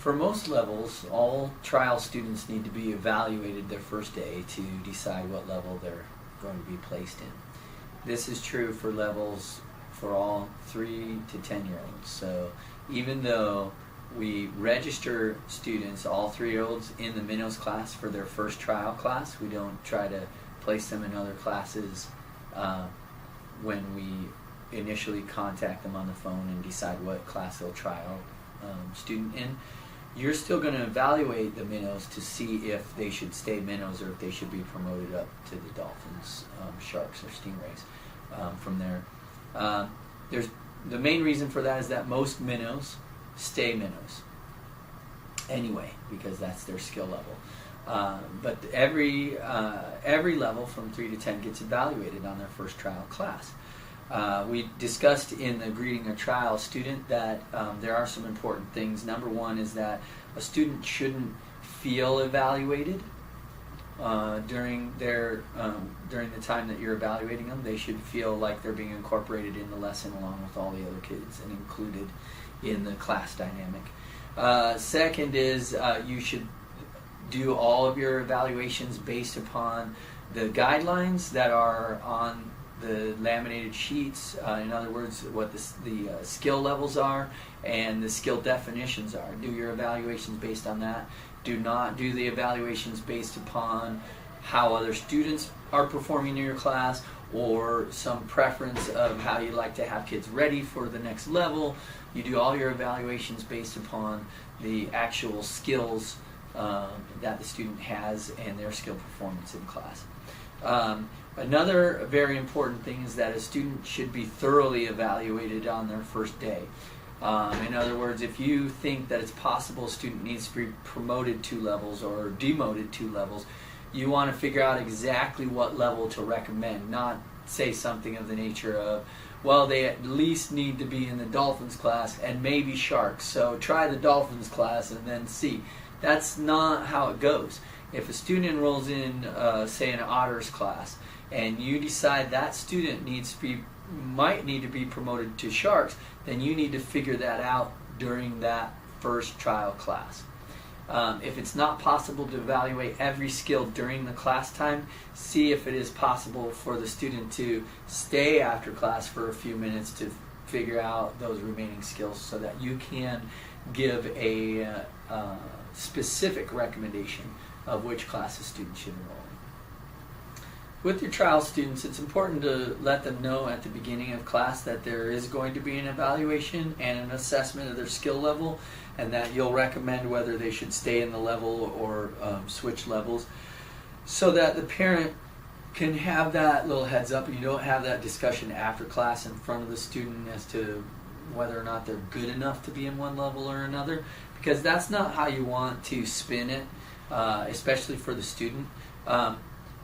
For most levels, all trial students need to be evaluated their first day to decide what level they're going to be placed in. This is true for levels for all 3 to 10-year-olds. So even though we register students, all 3-year-olds, in the minnows class for their first trial class, we don't try to place them in other classes when we initially contact them on the phone and decide what class they'll trial student in. You're still going to evaluate the minnows to see if they should stay minnows or if they should be promoted up to the dolphins, sharks, or stingrays from there. There's the main reason for that is that most minnows stay minnows anyway, because that's their skill level. But every level from 3 to 10 gets evaluated on their first trial class. We discussed in the greeting a trial student that there are some important things. Number one is that a student shouldn't feel evaluated during the time that you're evaluating them. They should feel like they're being incorporated in the lesson along with all the other kids and included in the class dynamic. Second is you should do all of your evaluations based upon the guidelines that are on the laminated sheets. In other words, what the skill levels are and the skill definitions are. Do your evaluations based on that. Do not do the evaluations based upon how other students are performing in your class or some preference of how you like to have kids ready for the next level. You do all your evaluations based upon the actual skills that the student has and their skill performance in class. Another very important thing is that a student should be thoroughly evaluated on their first day. In other words, if you think that it's possible a student needs to be promoted 2 levels or demoted 2 levels, you want to figure out exactly what level to recommend, not say something of the nature of, well, they at least need to be in the dolphins class and maybe sharks, so try the dolphins class and then see. That's not how it goes. If a student enrolls in, say, an otters class, and you decide that student might need to be promoted to sharks, then you need to figure that out during that first trial class. If it's not possible to evaluate every skill during the class time, see if it is possible for the student to stay after class for a few minutes to figure out those remaining skills so that you can give a specific recommendation of which class a student should enroll in. With your trial students, it's important to let them know at the beginning of class that there is going to be an evaluation and an assessment of their skill level, and that you'll recommend whether they should stay in the level or switch levels, so that the parent can have that little heads up and you don't have that discussion after class in front of the student as to whether or not they're good enough to be in one level or another, because that's not how you want to spin it, especially for the student.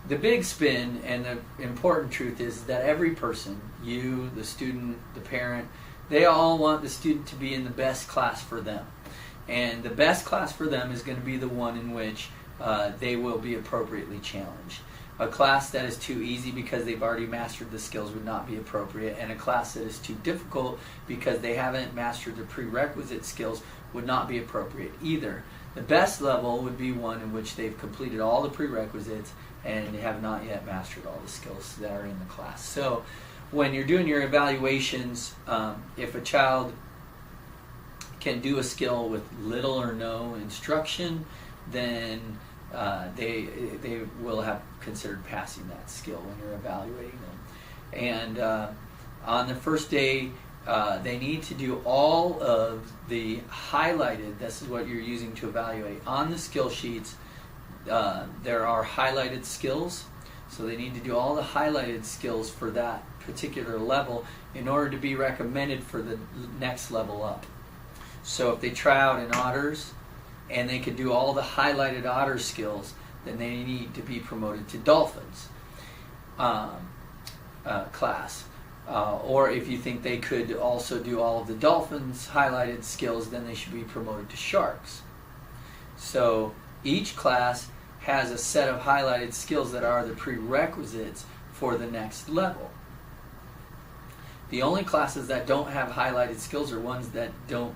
The big spin and the important truth is that every person, you, the student, the parent, they all want the student to be in the best class for them. And the best class for them is going to be the one in which they will be appropriately challenged. A class that is too easy because they've already mastered the skills would not be appropriate, and a class that is too difficult because they haven't mastered the prerequisite skills would not be appropriate either. The best level would be one in which they've completed all the prerequisites and they have not yet mastered all the skills that are in the class. So when you're doing your evaluations, if a child can do a skill with little or no instruction, then they will have considered passing that skill when you're evaluating them. And on the first day, they need to do all of the highlighted, this is what you're using to evaluate. On the skill sheets, there are highlighted skills, so they need to do all the highlighted skills for that particular level in order to be recommended for the next level up. So if they try out in otters and they can do all the highlighted otter skills, then they need to be promoted to dolphins class. Or if you think they could also do all of the dolphins highlighted skills, then they should be promoted to sharks. So each class has a set of highlighted skills that are the prerequisites for the next level. The only classes that don't have highlighted skills are ones that don't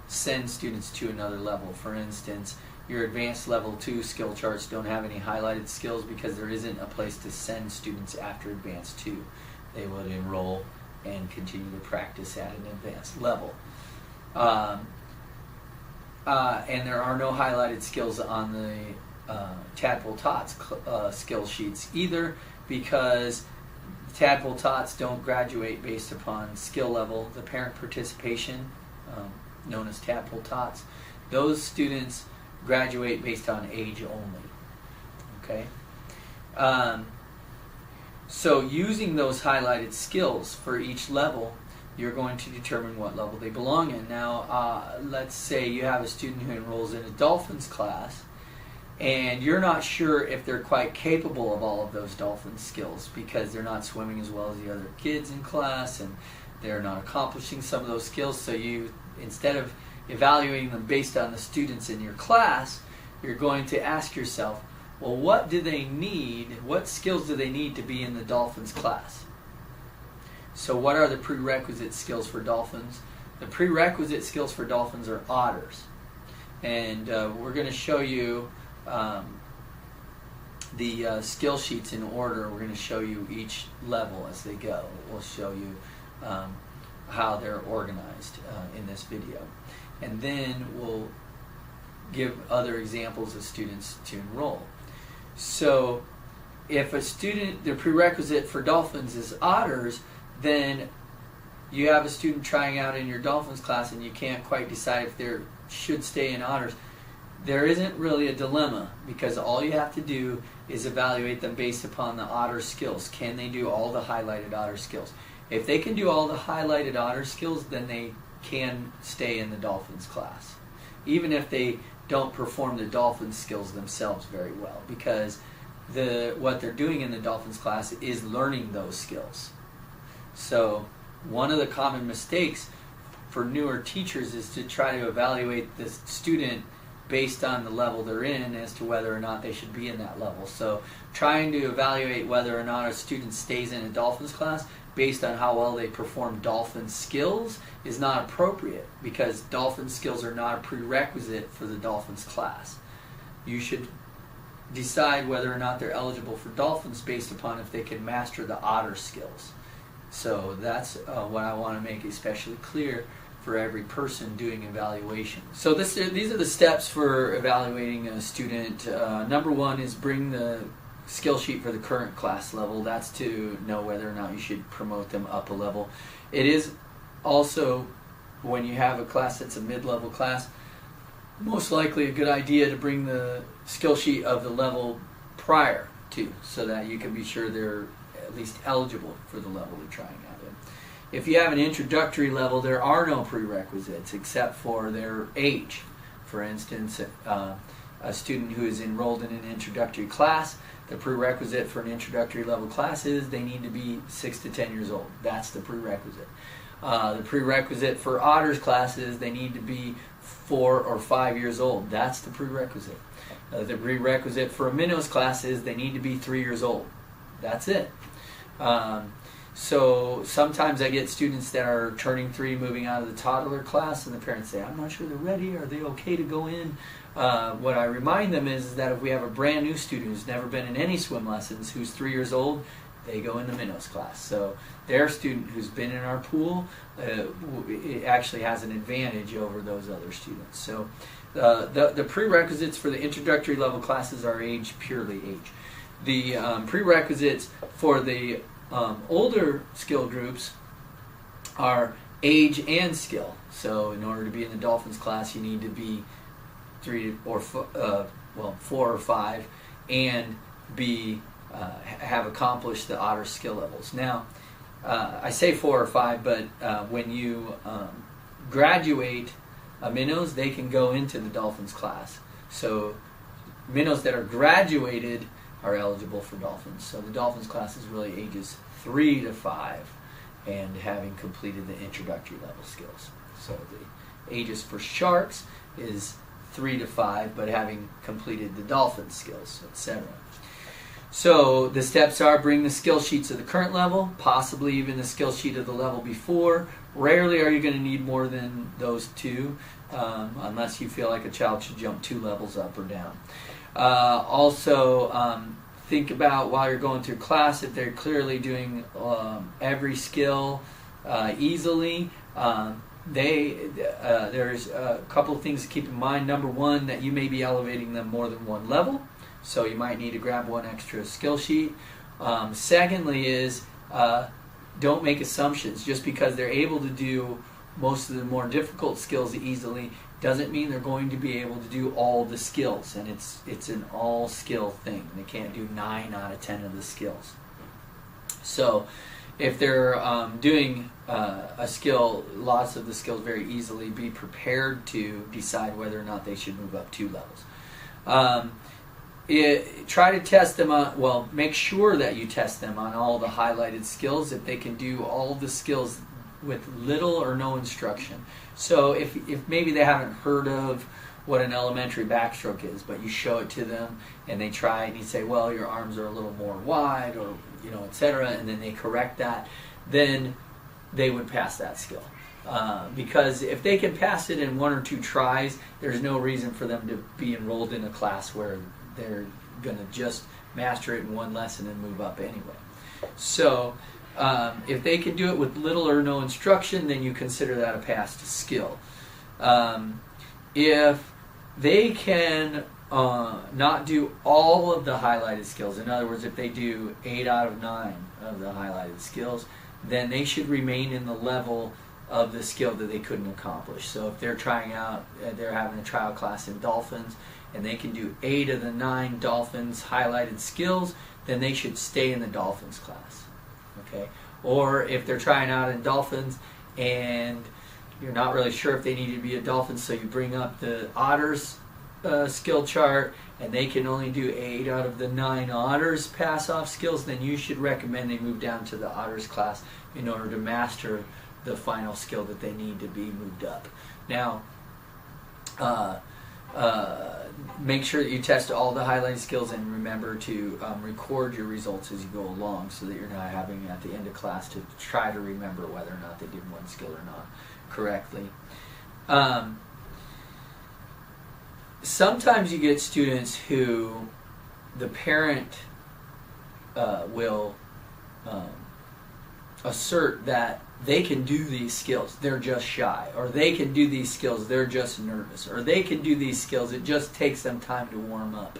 send students to another level. For instance, your advanced level 2 skill charts don't have any highlighted skills because there isn't a place to send students after advanced 2. They would enroll and continue to practice at an advanced level. And there are no highlighted skills on the Tadpole Tots skill sheets either, because Tadpole Tots don't graduate based upon skill level. The parent participation, known as Tadpole Tots, those students graduate based on age only. Okay? So using those highlighted skills for each level, you're going to determine what level they belong in. Now, let's say you have a student who enrolls in a Dolphins class, and you're not sure if they're quite capable of all of those Dolphins skills because they're not swimming as well as the other kids in class, and they're not accomplishing some of those skills. So you, instead of evaluating them based on the students in your class, you're going to ask yourself, well, what do they need? What skills do they need to be in the Dolphins class? So what are the prerequisite skills for Dolphins? The prerequisite skills for Dolphins are otters. And we're going to show you the skill sheets in order. We're going to show you each level as they go. We'll show you how they're organized in this video. And then we'll give other examples of students to enroll. So if a student, the prerequisite for Dolphins is otters, then you have a student trying out in your Dolphins class and you can't quite decide if they should stay in otters. There isn't really a dilemma, because all you have to do is evaluate them based upon the otter skills. Can they do all the highlighted otter skills? If they can do all the highlighted otter skills, then they can stay in the Dolphins class, even if they don't perform the Dolphins skills themselves very well, because what they're doing in the Dolphins class is learning those skills. So one of the common mistakes for newer teachers is to try to evaluate the student based on the level they're in as to whether or not they should be in that level. So trying to evaluate whether or not a student stays in a Dolphins class based on how well they perform Dolphin skills is not appropriate, because Dolphin skills are not a prerequisite for the Dolphins class. You should decide whether or not they're eligible for Dolphins based upon if they can master the otter skills. So that's what I want to make especially clear for every person doing evaluation. So these are the steps for evaluating a student. Number one is bring the skill sheet for the current class level. That's to know whether or not you should promote them up a level. It is also, when you have a class that's a mid-level class, most likely a good idea to bring the skill sheet of the level prior to, so that you can be sure they're at least eligible for the level they're trying out in. If you have an introductory level, there are no prerequisites except for their age. For instance, a student who is enrolled in an introductory class, the prerequisite for an introductory level class is they need to be 6 to 10 years old. That's the prerequisite. The prerequisite for otters classes, they need to be 4 or 5 years old. That's the prerequisite. The prerequisite for a minnows class is they need to be 3 years old. That's it. So sometimes I get students that are turning 3, moving out of the toddler class, and the parents say, I'm not sure they're ready. Are they okay to go in? What I remind them is that if we have a brand new student who's never been in any swim lessons, who's 3 years old, they go in the minnows class. So their student who's been in our pool actually has an advantage over those other students. So the prerequisites for the introductory level classes are age, purely age. The prerequisites for the older skill groups are age and skill. So in order to be in the Dolphins class, you need to be 4 or 5 and have accomplished the otter skill levels. Now, I say 4 or 5, but when you graduate minnows, they can go into the Dolphins class. So minnows that are graduated are eligible for Dolphins. So the Dolphins class is really ages 3 to 5 and having completed the introductory level skills. So the ages for sharks is 3 to 5, but having completed the dolphin skills, etc. So the steps are: bring the skill sheets of the current level, possibly even the skill sheet of the level before, Rarely are you going to need more than those two, unless you feel like a child should jump 2 levels up or down. Also, think about while you're going through class if they're clearly doing every skill easily. There's a couple of things to keep in mind. Number one, that you may be elevating them more than 1 level, so you might need to grab 1 extra skill sheet. Secondly is don't make assumptions. Just because they're able to do most of the more difficult skills easily doesn't mean they're going to be able to do all the skills, and it's an all skill thing. They can't do 9 out of 10 of the skills. So if they're doing a skill, lots of the skills very easily, be prepared to decide whether or not they should move up 2 levels. Try to test them on, well, make sure that you test them on all the highlighted skills if they can do all the skills with little or no instruction. So if maybe they haven't heard of what an elementary backstroke is, but you show it to them and they try it and you say, well, your arms are a little more wide, or etc., and then they correct that, then they would pass that skill. Because if they can pass it in 1 or 2 tries, there's no reason for them to be enrolled in a class where they're going to just master it in 1 lesson and move up anyway. So if they can do it with little or no instruction, then you consider that a passed skill. If they can not do all of the highlighted skills, in other words, if they do 8 out of 9 of the highlighted skills, then they should remain in the level of the skill that they couldn't accomplish. So if they're trying out, they're having a trial class in dolphins, and they can do 8 of the 9 dolphins highlighted skills, then they should stay in the dolphins class. Okay? Or if they're trying out in dolphins and you're not really sure if they need to be a dolphin, so you bring up the otters skill chart and they can only do 8 out of the 9 otters pass-off skills, then you should recommend they move down to the otters class in order to master the final skill that they need to be moved up. Now, make sure that you test all the highlighted skills, and remember to record your results as you go along, so that you're not having at the end of class to try to remember whether or not they did one skill or not correctly. Sometimes you get students who the parent will assert that they can do these skills, they're just shy, or they can do these skills, they're just nervous, or they can do these skills, it just takes them time to warm up.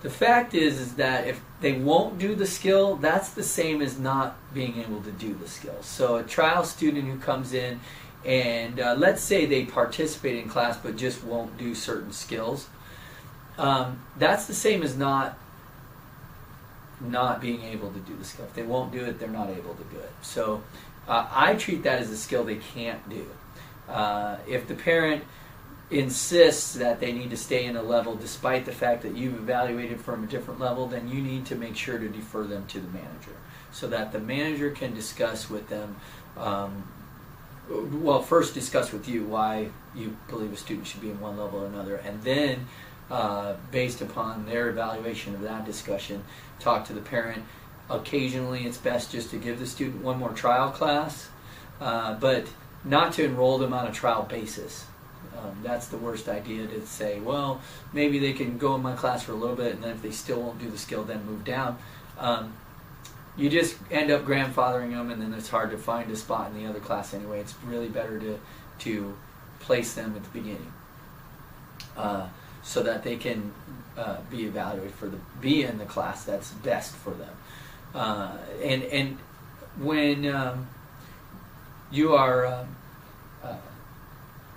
The fact is that if they won't do the skill, that's the same as not being able to do the skill. So a trial student who comes in and let's say they participate in class but just won't do certain skills, that's the same as not being able to do the skill. If they won't do it, they're not able to do it. So I treat that as a skill they can't do. If the parent insists that they need to stay in a level despite the fact that you've evaluated from a different level, then you need to make sure to defer them to the manager, so that the manager can discuss with them, well, first discuss with you why you believe a student should be in one level or another, and then based upon their evaluation of that discussion, talk to the parent. Occasionally it's best just to give the student one more trial class, but not to enroll them on a trial basis. That's the worst idea, to say, well, maybe they can go in my class for a little bit, and then if they still won't do the skill, then move down. You just end up grandfathering them, and then it's hard to find a spot in the other class anyway. It's really better to place them at the beginning, so that they can be evaluated be in the class that's best for them. And when you are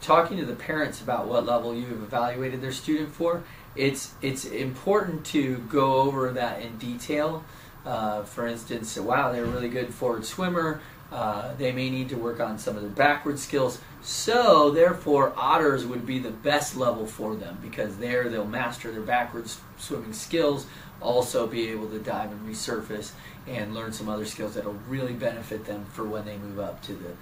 talking to the parents about what level you have evaluated their student for, it's important to go over that in detail. For instance, wow, they're a really good forward swimmer. They may need to work on some of their backward skills. So, therefore, otters would be the best level for them, because they'll master their backwards swimming skills, also be able to dive and resurface, and learn some other skills that will really benefit them for when they move up to the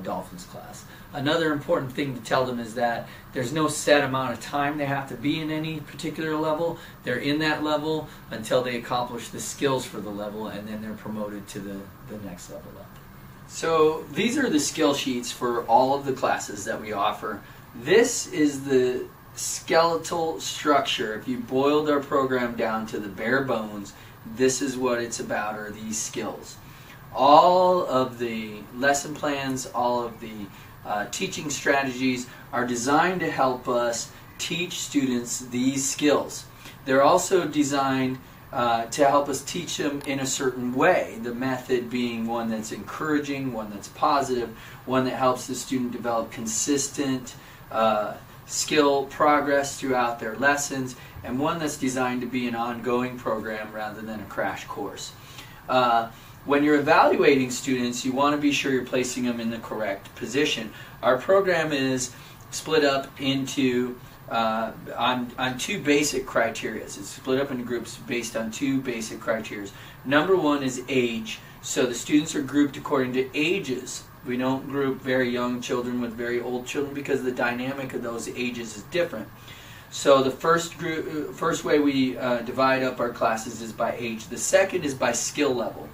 dolphins class. Another important thing to tell them is that there's no set amount of time they have to be in any particular level. They're in that level until they accomplish the skills for the level, and then they're promoted to the next level up. So these are the skill sheets for all of the classes that we offer. This is the skeletal structure. If you boiled our program down to the bare bones, this is what it's about, are these skills. All of the lesson plans, all of the teaching strategies are designed to help us teach students these skills. They're also designed to help us teach them in a certain way, the method being one that's encouraging, one that's positive, one that helps the student develop consistent skill progress throughout their lessons, and one that's designed to be an ongoing program rather than a crash course. When you're evaluating students, you want to be sure you're placing them in the correct position. Our program is split up into on two basic criteria. It's split up into groups based on two basic criteria. Number one is age. So the students are grouped according to ages. We don't group very young children with very old children because the dynamic of those ages is different. So the first way we divide up our classes is by age. The second is by skill level.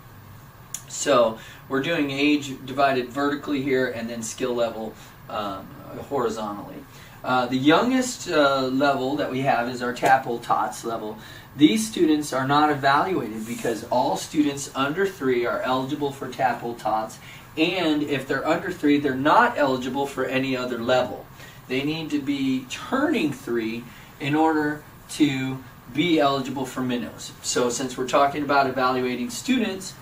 So we're doing age divided vertically here and then skill level horizontally. The youngest level that we have is our TAPL TOTS level. These students are not evaluated because all students under 3 are eligible for TAPL TOTS, and if they're under 3, they're not eligible for any other level. They need to be turning 3 in order to be eligible for minnows. So since we're talking about evaluating students,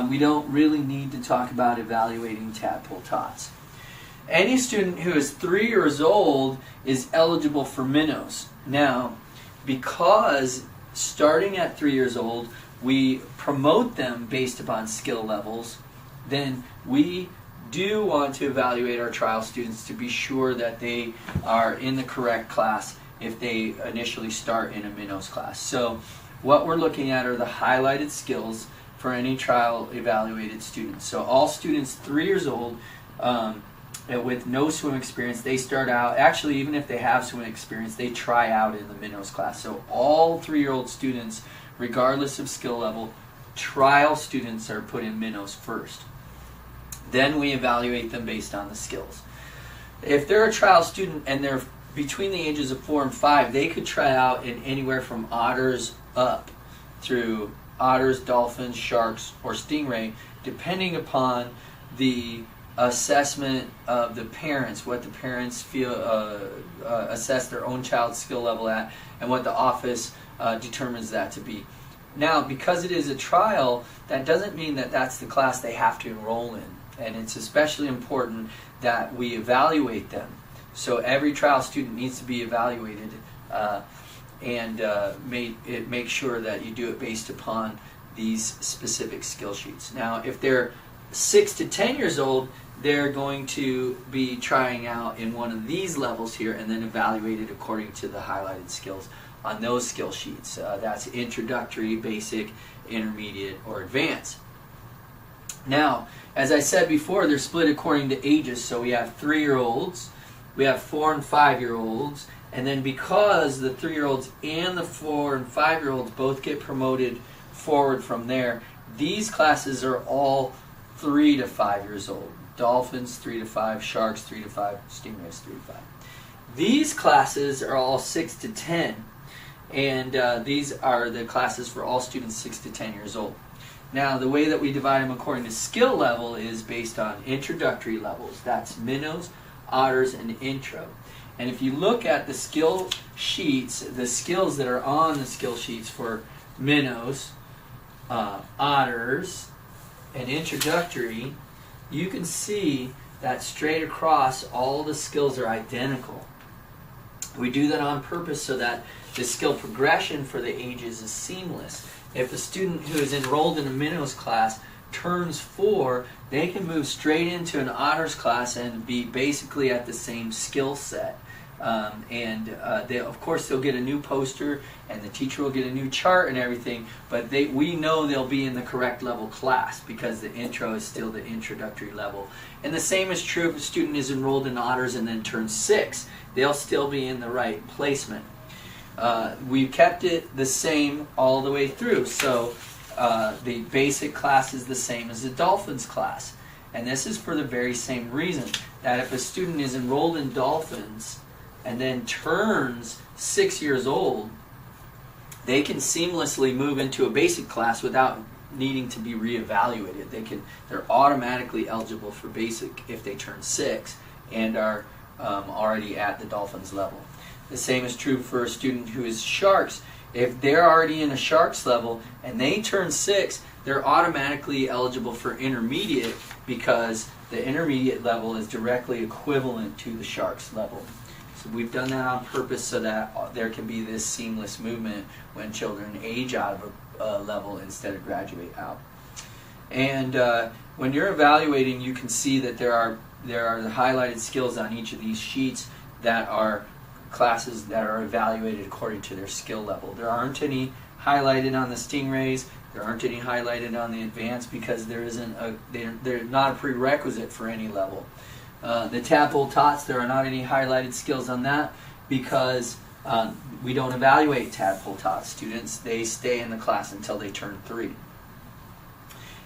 we don't really need to talk about evaluating TAPL TOTS. Any student who is 3 years old is eligible for minnows. Now, because starting at 3 years old, we promote them based upon skill levels, then we do want to evaluate our trial students to be sure that they are in the correct class if they initially start in a minnows class. So what we're looking at are the highlighted skills for any trial evaluated students. So all students 3 years old with no swim experience, they start out, actually even if they have swim experience, they try out in the minnows class. So all 3-year-old students, regardless of skill level, trial students are put in minnows first. Then we evaluate them based on the skills. If they're a trial student and they're between the ages of 4 and 5, they could try out in anywhere from otters up through otters, dolphins, sharks, or stingray, depending upon the assessment of the parents, what the parents feel assess their own child's skill level at, and what the office determines that to be. Now, because it is a trial, that doesn't mean that that's the class they have to enroll in, and it's especially important that we evaluate them. So every trial student needs to be evaluated and make sure that you do it based upon these specific skill sheets. Now, if they're 6 to 10 years old, they're going to be trying out in one of these levels here and then evaluated according to the highlighted skills on those skill sheets. That's introductory, basic, intermediate, or advanced. Now, as I said before, they're split according to ages. So we have 3-year-olds, we have 4 and 5-year-olds, and then because the 3-year-olds and the 4 and 5-year-olds both get promoted forward from there, these classes are all 3 to 5 years old. Dolphins 3 to 5, sharks 3 to 5, stingrays 3 to 5. These classes are all 6 to 10, and these are the classes for all students 6 to 10 years old. Now, the way that we divide them according to skill level is based on introductory levels. That's minnows, otters, and intro. And if you look at the skill sheets, the skills that are on the skill sheets for minnows, otters, and introductory, you can see that straight across all the skills are identical. We do that on purpose so that the skill progression for the ages is seamless. If a student who is enrolled in a minnows class turns 4, they can move straight into an otters class and be basically at the same skill set. Of course, they'll get a new poster, and the teacher will get a new chart and everything, but we know they'll be in the correct level class because the intro is still the introductory level. And the same is true if a student is enrolled in otters and then turns 6. They'll still be in the right placement. We've kept it the same all the way through. So the basic class is the same as the dolphins class. And this is for the very same reason, that if a student is enrolled in Dolphins and then turns 6 years old, they can seamlessly move into a basic class without needing to be reevaluated. They're automatically eligible for basic if they turn 6 and are already at the Dolphins level. The same is true for a student who is Sharks. If they're already in a Sharks level and they turn 6, they're automatically eligible for intermediate because the intermediate level is directly equivalent to the Sharks level. So we've done that on purpose so that there can be this seamless movement when children age out of a level instead of graduate out. And when you're evaluating, you can see that there are the highlighted skills on each of these sheets that are classes that are evaluated according to their skill level. There aren't any highlighted on the Stingrays. There aren't any highlighted on the Advanced because they're not a prerequisite for any level. The Tadpole Tots, there are not any highlighted skills on that because we don't evaluate Tadpole Tot students. They stay in the class until they turn 3.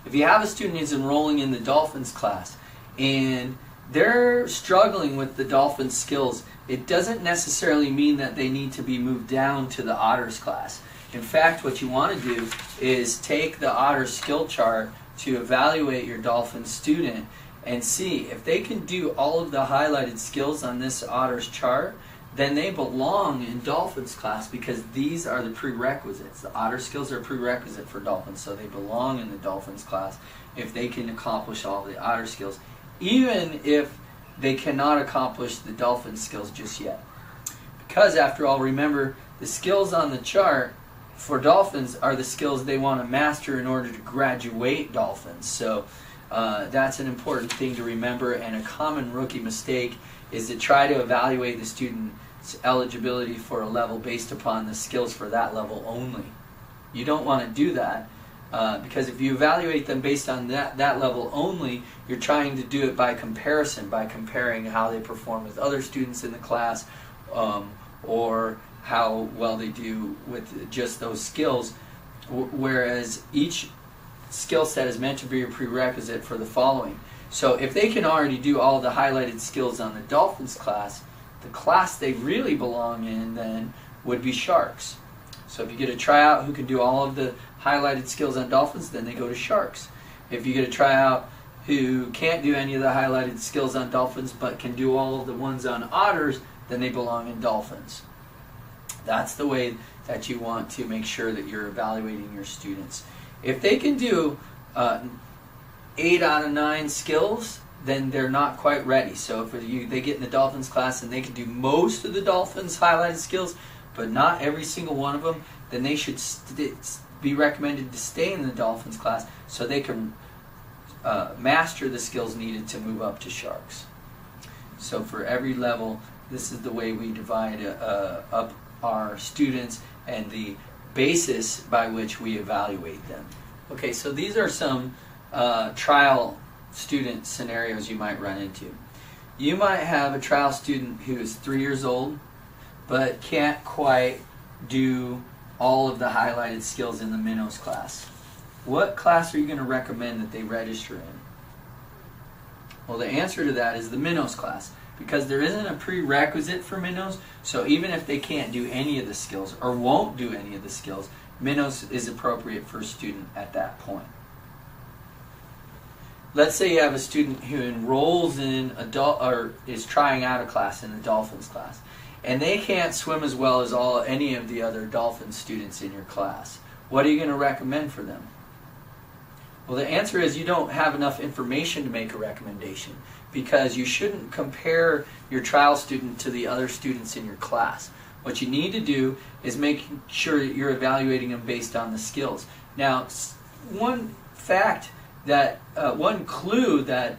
If you have a student who's enrolling in the Dolphins class and they're struggling with the Dolphins skills, it doesn't necessarily mean that they need to be moved down to the Otters class. In fact, what you want to do is take the Otters skill chart to evaluate your Dolphins student and see if they can do all of the highlighted skills on this Otters chart, then they belong in Dolphins class because these are the prerequisites. The Otter skills are prerequisite for Dolphins, so they belong in the Dolphins class if they can accomplish all the Otter skills, even if they cannot accomplish the Dolphin skills just yet. Because after all, remember, the skills on the chart for Dolphins are the skills they want to master in order to graduate Dolphins. So that's an important thing to remember, and a common rookie mistake is to try to evaluate the student's eligibility for a level based upon the skills for that level only. You don't want to do that. Because if you evaluate them based on that level only, you're trying to do it by comparison, by comparing how they perform with other students in the class or how well they do with just those skills, whereas each skill set is meant to be a prerequisite for the following. So if they can already do all the highlighted skills on the Dolphins class, the class they really belong in then would be Sharks. So if you get a tryout who can do all of the highlighted skills on Dolphins, then they go to Sharks. If you get a tryout who can't do any of the highlighted skills on Dolphins but can do all of the ones on Otters, then they belong in Dolphins. That's the way that you want to make sure that you're evaluating your students. If they can do 8 out of 9 skills, then they're not quite ready. So if they get in the Dolphins class and they can do most of the Dolphins highlighted skills, but not every single one of them, then they should be recommended to stay in the Dolphins class so they can master the skills needed to move up to Sharks. So for every level, this is the way we divide up our students and the basis by which we evaluate them. Okay, so these are some trial student scenarios you might run into. You might have a trial student who is 3 years old but can't quite do all of the highlighted skills in the Minnows class. What class are you going to recommend that they register in? Well, the answer to that is the Minnows class, because there isn't a prerequisite for Minnows, so even if they can't do any of the skills or won't do any of the skills, Minnows is appropriate for a student at that point. Let's say you have a student who enrolls in or is trying out a class in the Dolphins class, and they can't swim as well as any of the other Dolphins students in your class. What are you going to recommend for them? Well, the answer is you don't have enough information to make a recommendation, because you shouldn't compare your trial student to the other students in your class. What you need to do is make sure that you're evaluating them based on the skills. Now, one clue that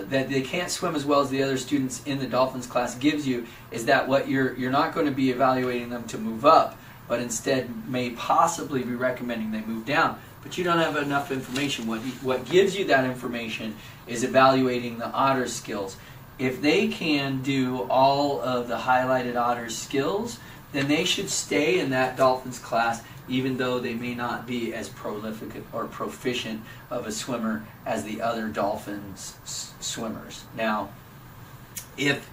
they can't swim as well as the other students in the Dolphins class gives you is that what you're not going to be evaluating them to move up, but instead may possibly be recommending they move down. But you don't have enough information. What gives you that information is evaluating the Otter skills. If they can do all of the highlighted Otter skills, then they should stay in that Dolphins class even though they may not be as prolific or proficient of a swimmer as the other dolphins swimmers. Now, if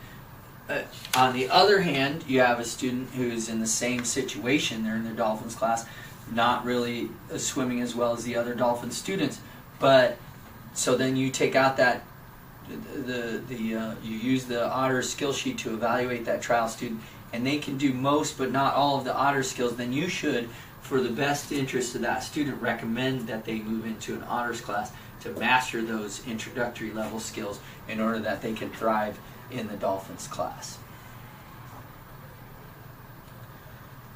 on the other hand, you have a student who's in the same situation, they're in their dolphins class, not really swimming as well as the other dolphin students, but so then you take out that you use the otter skill sheet to evaluate that trial student, and they can do most but not all of the otter skills, then you should, for the best interest of that student, recommend that they move into an otters class to master those introductory level skills in order that they can thrive in the dolphins class.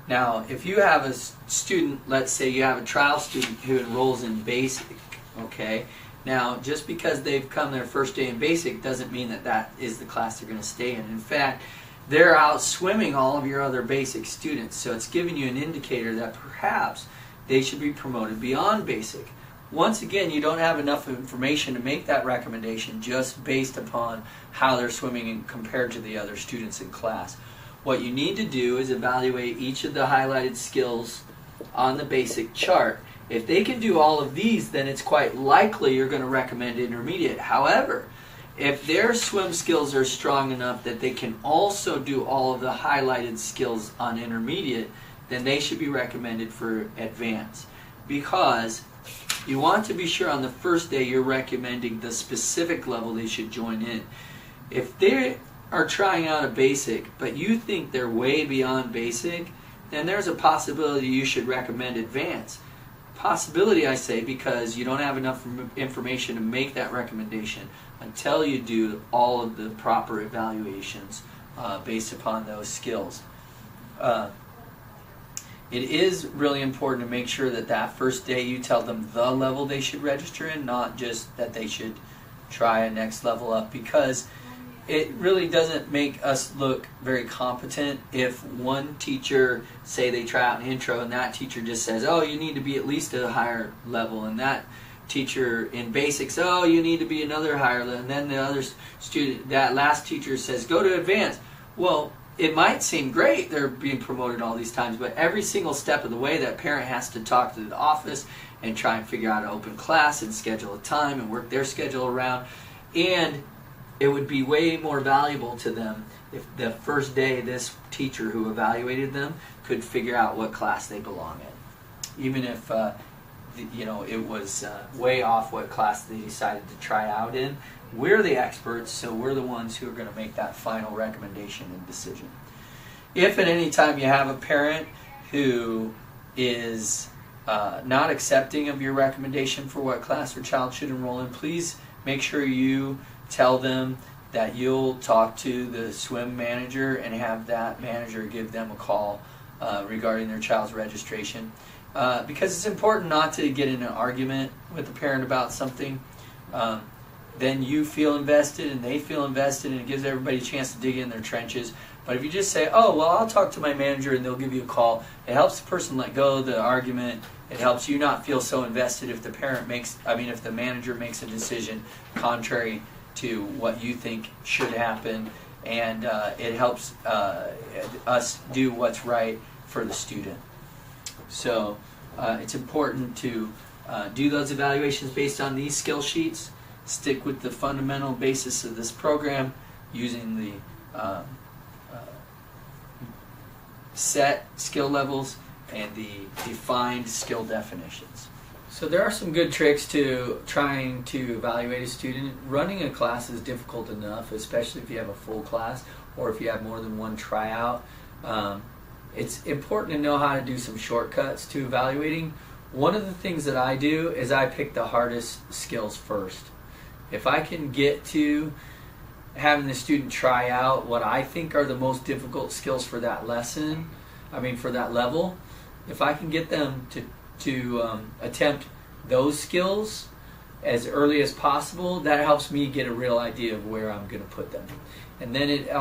Now, if you have a student, let's say you have a trial student who enrolls in basic, okay? Now, just because they've come their first day in basic doesn't mean that that is the class they're going to stay in. In fact, they're out swimming all of your other basic students, so it's giving you an indicator that perhaps they should be promoted beyond basic. Once again, you don't have enough information to make that recommendation just based upon how they're swimming compared to the other students in class. What you need to do is evaluate each of the highlighted skills on the basic chart. If they can do all of these, then it's quite likely you're going to recommend intermediate. However, if their swim skills are strong enough that they can also do all of the highlighted skills on intermediate, then they should be recommended for advanced. Because you want to be sure on the first day you're recommending the specific level they should join in. If they are trying out a basic, but you think they're way beyond basic, then there's a possibility you should recommend advanced. Possibility, I say, because you don't have enough information to make that recommendation until you do all of the proper evaluations based upon those skills. It is really important to make sure that that first day you tell them the level they should register in, not just that they should try a next level up, because it really doesn't make us look very competent if one teacher, say they try out an intro, and that teacher just says, oh, you need to be at least at a higher level, and that teacher in basics, oh, you need to be another higher level, and then the other student, that last teacher says, go to advanced. Well, it might seem great they're being promoted all these times, but every single step of the way that parent has to talk to the office and try and figure out an open class and schedule a time and work their schedule around. And it would be way more valuable to them if the first day this teacher who evaluated them could figure out what class they belong in. Even if it was way off what class they decided to try out in. We're the experts, so we're the ones who are going to make that final recommendation and decision. If at any time you have a parent who is not accepting of your recommendation for what class their child should enroll in, please make sure you tell them that you'll talk to the swim manager and have that manager give them a call regarding their child's registration. Because it's important not to get in an argument with the parent about something. Then you feel invested and they feel invested, and it gives everybody a chance to dig in their trenches. But if you just say, oh, well, I'll talk to my manager and they'll give you a call, it helps the person let go of the argument. It helps you not feel so invested if if the manager makes a decision contrary to what you think should happen, and it helps us do what's right for the student. So it's important to do those evaluations based on these skill sheets, stick with the fundamental basis of this program using the set skill levels and the defined skill definitions. So there are some good tricks to trying to evaluate a student. Running a class is difficult enough, especially if you have a full class or if you have more than one tryout. It's important to know how to do some shortcuts to evaluating. One of the things that I do is I pick the hardest skills first. If I can get to having the student try out what I think are the most difficult skills for that lesson, for that level, if I can get them to attempt those skills as early as possible, that helps me get a real idea of where I'm going to put them. And then it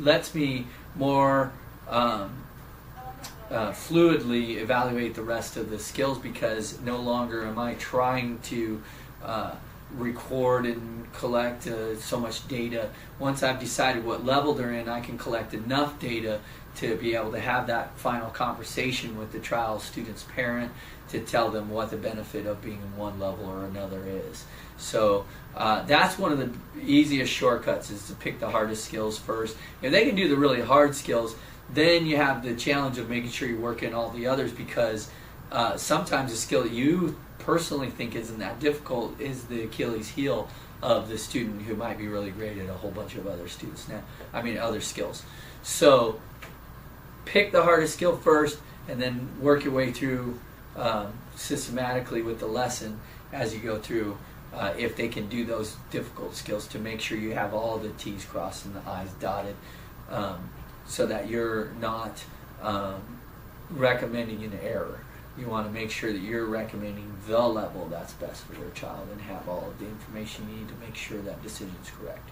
lets me more fluidly evaluate the rest of the skills, because no longer am I trying to record and collect so much data. Once I've decided what level they're in, I can collect enough data to be able to have that final conversation with the trial student's parent to tell them what the benefit of being in one level or another is. So that's one of the easiest shortcuts, is to pick the hardest skills first. If they can do the really hard skills, then you have the challenge of making sure you work in all the others, because sometimes a skill that you personally think isn't that difficult is the Achilles heel of the student who might be really great at a whole bunch of other other skills. So pick the hardest skill first, and then work your way through systematically with the lesson as you go through, if they can do those difficult skills, to make sure you have all the T's crossed and the I's dotted, so that you're not recommending an error. You want to make sure that you're recommending the level that's best for your child, and have all of the information you need to make sure that decision is correct.